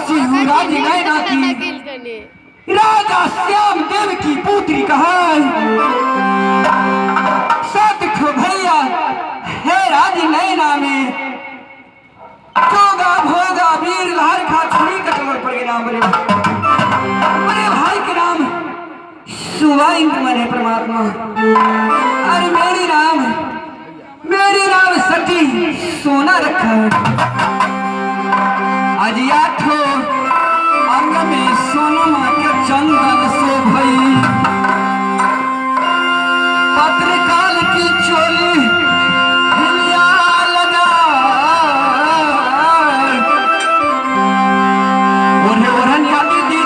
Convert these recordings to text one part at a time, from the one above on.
दासी हूँ राजी नैना की, राजा श्याम देव की पुत्री कहाई। सतखो भैया है राजी नैना में, जोगा भोगा वीर लहर खा छुरी कटवर पड़ गए नाम मेरे भाई के नाम सुबह इंद्रमन है परमात्मा। अरे मेरी नाम सती सोना रखा है। आज आठो अंग में सोनमा के चंदन से भई, पत्रकाल की चोली हिलिया लगा, ओढ़न यादी दी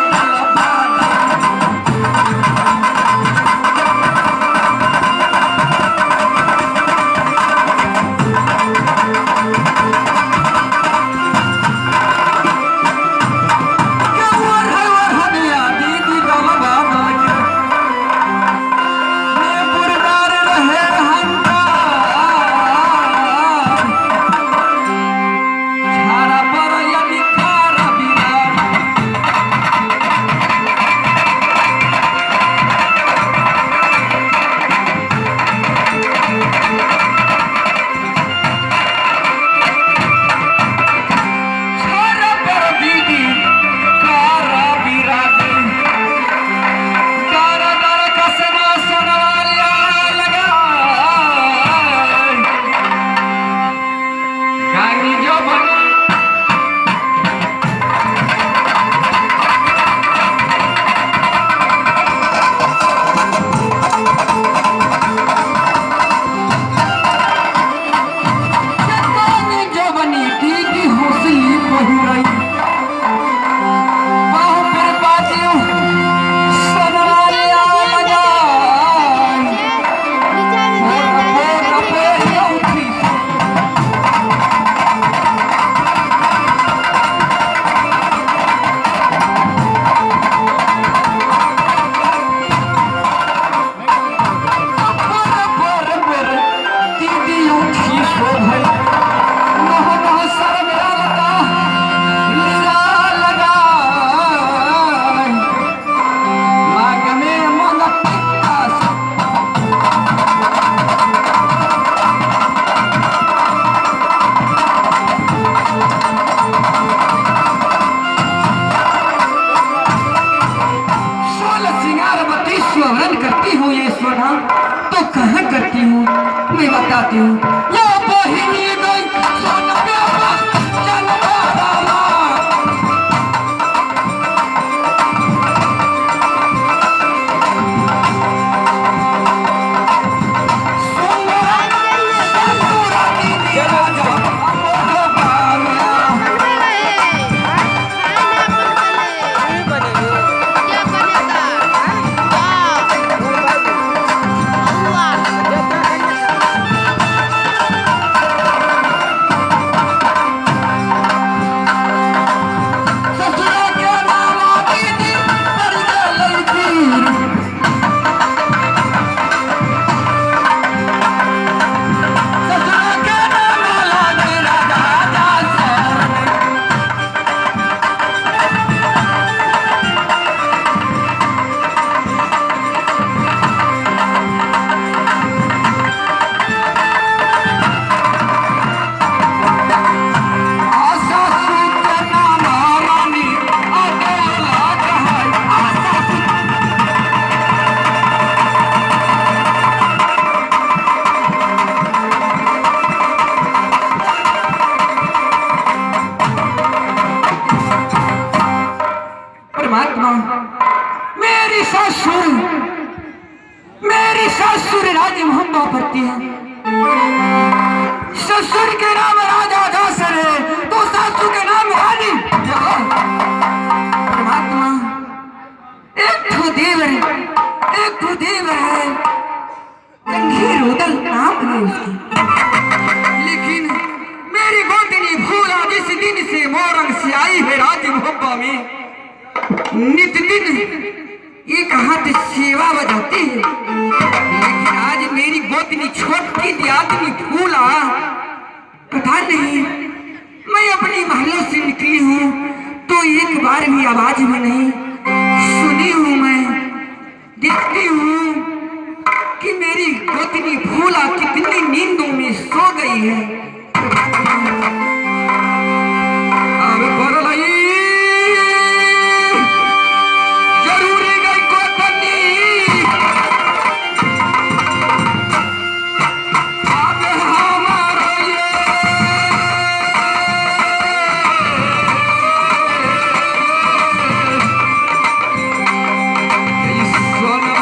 करती हूँ ये सोना तो कहाँ करती हूँ मैं बताती हूँ। ये बहिनी गई सोना मेरी ससुर राज मोहब्बा पड़ती है। ससुर के नाम राजा दासर है तो सासू के नाम रानी। परमात्मा एक तो देवर है गंभीर उदल नाम है उसकी, लेकिन मेरी गोतनी भूला जिस दिन से मोरंग से आई है राज मोहब्बा में नित दिन ये कहाँ से सेवा बजाती है, लेकिन आज मेरी गोतनी छोटी सी आदमी भूला पता नहीं। मैं अपनी महलों से निकली हूँ तो एक बार भी आवाज भी नहीं सुनी हूँ। मैं देखती हूँ कि मेरी गोतनी फूला कितनी नींदों में सो गई है। अब बरलाई जरूरी गई गोतनी, अब हमारा ये सोना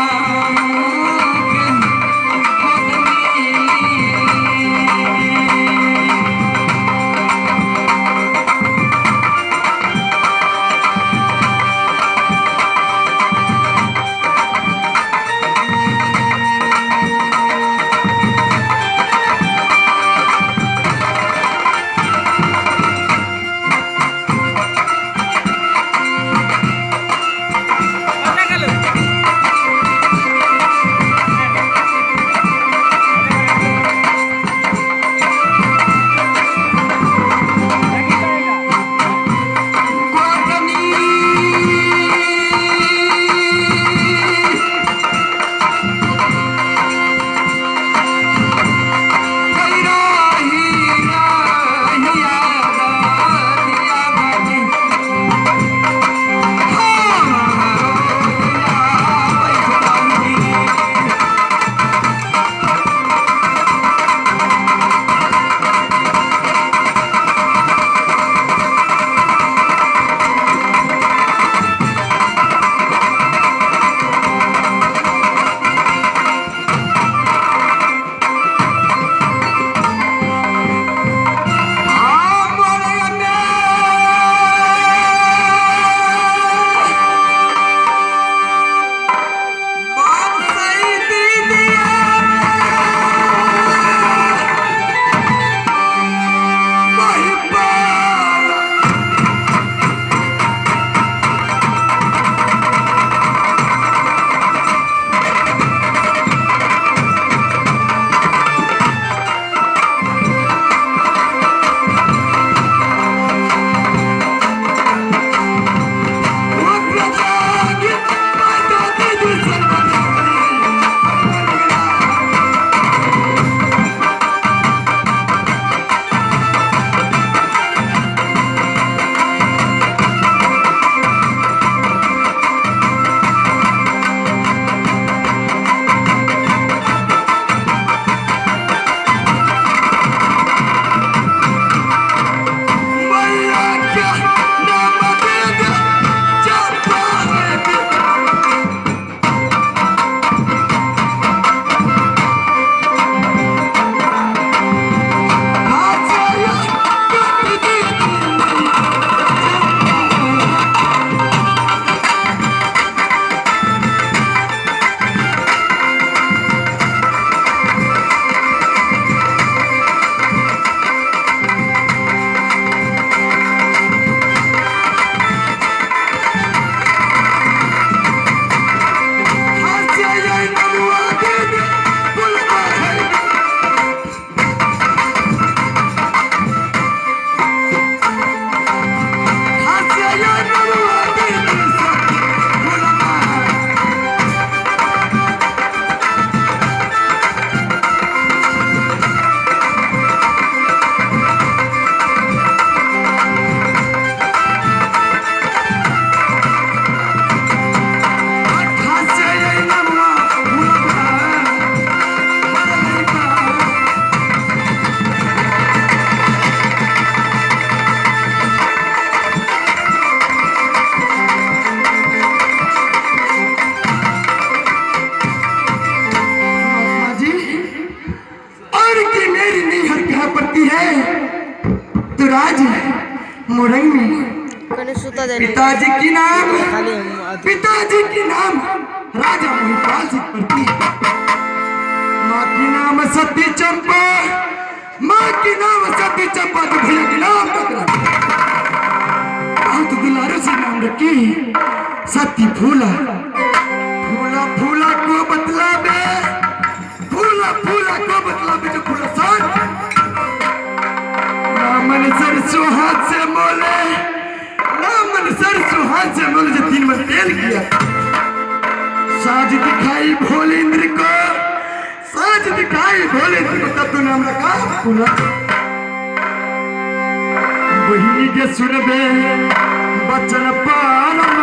मुरई में पिताजी की नाम राजा महिपाल सिंह पड़ती है। माँ की नाम सती चंपा, माँ की नाम सती चंपा तो भैया की नाम बहुत दुलारों से नाम रखी सती फूला। फूला फूला को बतला बे, फूला फूला को बतला बे जो फूला सान रामन सरसों हाथ से मोले, रामन चौहान से मुझे 3 मन तेल किया, साज दिखाई भोले इंद्र को, साज दिखाई भोले इंद्र को, तब तूने हमरा कहा सुना बहिनी के सुनबे बचन पालना